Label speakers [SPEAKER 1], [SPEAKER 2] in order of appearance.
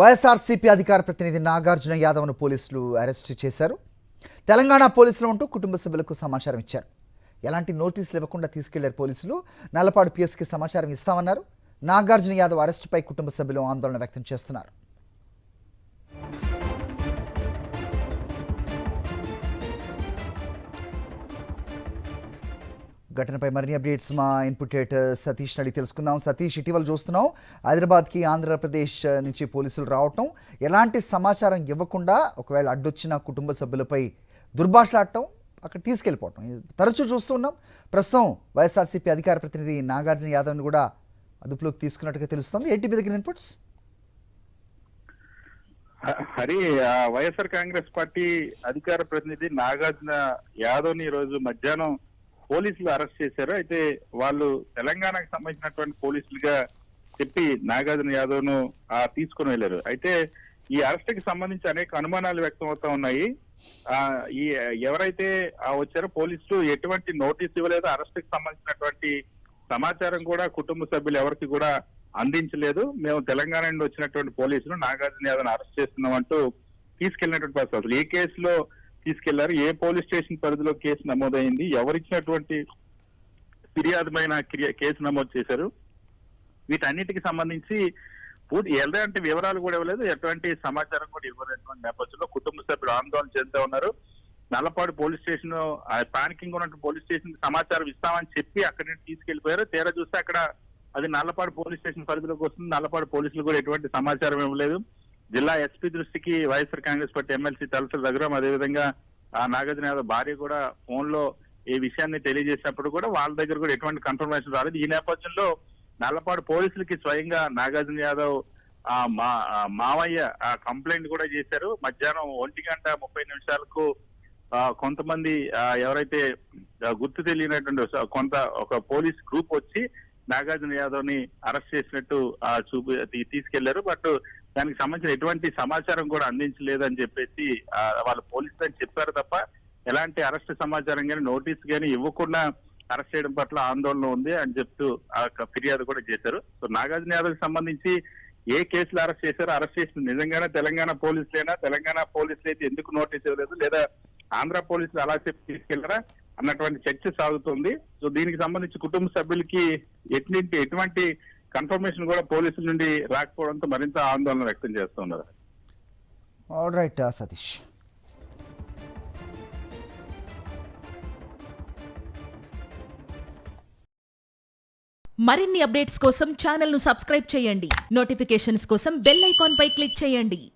[SPEAKER 1] వైఎస్ఆర్సీపీ అధికార ప్రతినిధి నాగార్జున యాదవ్ను పోలీసులు అరెస్టు చేశారు. తెలంగాణ పోలీసులు ఉంటూ కుటుంబ సభ్యులకు సమాచారం ఇచ్చారు. ఎలాంటి నోటీసులు ఇవ్వకుండా తీసుకెళ్లారు పోలీసులు. నల్లపాడు పిఎస్కి సమాచారం ఇస్తామన్నారు. నాగార్జున యాదవ్ అరెస్టుపై కుటుంబ సభ్యులు ఆందోళన వ్యక్తం చేస్తున్నారు. ఘటనపై మరిన్ని అప్డేట్స్ మా ఇన్పుట్ ఎడిటర్ సతీష్ అడిగి తెలుసుకుందాం. సతీష్, ఇటీవల చూస్తున్నాం హైదరాబాద్కి ఆంధ్రప్రదేశ్ నుంచి పోలీసులు రావటం, ఎలాంటి సమాచారం ఇవ్వకుండా ఒకవేళ అడ్డొచ్చిన కుటుంబ సభ్యులపై దుర్భాషలాడటం, అక్కడ తీసుకెళ్ళిపోవటం తరచూ చూస్తున్నాం. ప్రస్తుతం వైఎస్ఆర్సీపీ అధికార ప్రతినిధి నాగార్జున యాదవ్ని కూడా అదుపులోకి తీసుకున్నట్టుగా తెలుస్తోంది. ఏంటి మీ దగ్గర ఇన్పుట్స్?
[SPEAKER 2] హరి, వైఎస్ఆర్ కాంగ్రెస్ పార్టీ అధికార ప్రతినిధి నాగార్జున యాదవ్ని ఈ రోజు మధ్యాహ్నం పోలీసులు అరెస్ట్ చేశారు. అయితే వాళ్ళు తెలంగాణకు సంబంధించినటువంటి పోలీసులుగా చెప్పి నాగార్జున యాదవ్ ను తీసుకుని వెళ్ళారు. అయితే ఈ అరెస్ట్ కి సంబంధించి అనేక అనుమానాలు వ్యక్తం అవుతా ఉన్నాయి. ఈ ఎవరైతే వచ్చారో పోలీసులు ఎటువంటి నోటీస్ ఇవ్వలేదు, అరెస్ట్ కి సంబంధించినటువంటి సమాచారం కూడా కుటుంబ సభ్యులు ఎవరికి కూడా అందించలేదు. మేము తెలంగాణ నుండి వచ్చినటువంటి పోలీసులు నాగార్జున యాదవ్ అరెస్ట్ చేస్తున్నామంటూ తీసుకెళ్లినటువంటి పరిస్థితి. అసలు ఏ కేసులో తీసుకెళ్లారు, ఏ పోలీస్ స్టేషన్ పరిధిలో కేసు నమోదైంది, ఎవరిచ్చినటువంటి ఫిర్యాదుమైన కేసు నమోదు చేశారు, వీటన్నిటికి సంబంధించి ఎలాంటి వివరాలు కూడా ఇవ్వలేదు, ఎటువంటి సమాచారం కూడా ఇవ్వలేటువంటి నేపథ్యంలో కుటుంబ సభ్యులు ఆందోళన చెందుతూ ఉన్నారు. నల్లపాడు పోలీస్ స్టేషన్ పానికింగ్ ఉన్నటువంటి పోలీస్ స్టేషన్ సమాచారం ఇస్తామని చెప్పి అక్కడి నుంచి తీసుకెళ్లిపోయారు. తీరా చూస్తే అక్కడ అది నల్లపాడు పోలీస్ స్టేషన్ పరిధిలోకి వస్తుంది. నల్లపాడు పోలీసులు కూడా ఎటువంటి సమాచారం ఇవ్వలేదు. జిల్లా ఎస్పీ దృష్టికి వైఎస్ఆర్ కాంగ్రెస్ పార్టీ ఎమ్మెల్సీ తలసరి రఘురాం, అదేవిధంగా నాగార్జున యాదవ్ భార్య కూడా ఫోన్ లో ఈ విషయాన్ని తెలియజేసినప్పుడు కూడా వాళ్ళ దగ్గర కూడా ఎటువంటి కన్ఫర్మేషన్ రాలేదు. ఈ నేపథ్యంలో నల్లపాడు పోలీసులకి స్వయంగా నాగార్జున యాదవ్ మావయ్య కంప్లైంట్ కూడా చేశారు. మధ్యాహ్నం 1:30 కొంతమంది ఎవరైతే గుర్తు తెలియనటువంటి ఒక పోలీస్ గ్రూప్ వచ్చి నాగార్జున యాదవ్ ని అరెస్ట్ చేసినట్టు తీసుకెళ్లారు. బట్ దానికి సంబంధించిన ఎటువంటి సమాచారం కూడా అందించలేదు అని చెప్పేసి వాళ్ళ పోలీసులు అని చెప్పారు తప్ప ఎలాంటి అరెస్ట్ సమాచారం కానీ నోటీస్ కానీ ఇవ్వకుండా అరెస్ట్ చేయడం పట్ల ఆందోళన ఉంది అని చెప్తూ ఫిర్యాదు కూడా చేశారు. సో నాగార్జున యాదవ్ కి సంబంధించి ఏ కేసులు అరెస్ట్ చేశారో, అరెస్ట్ చేసిన నిజంగానే తెలంగాణ పోలీసులేనా, తెలంగాణ పోలీసులు అయితే ఎందుకు నోటీస్ ఇవ్వలేదు, లేదా ఆంధ్ర పోలీసులు అలా చెప్పి తీసుకెళ్లారా అన్నటువంటి చర్చ సాగుతుంది. సో దీనికి సంబంధించి కుటుంబ సభ్యులకి ఎటువంటి కన్ఫర్మేషన్ కూడా పోలీసుల నుండి రాకపోవడంతో మరింత ఆందోళన వ్యక్తం చేస్తున్నారు.
[SPEAKER 1] All right Satish.
[SPEAKER 3] మరిన్ని అప్డేట్స్ కోసం ఛానల్ ను సబ్స్క్రైబ్ చేయండి. నోటిఫికేషన్స్ కోసం బెల్ ఐకాన్ పై క్లిక్ చేయండి.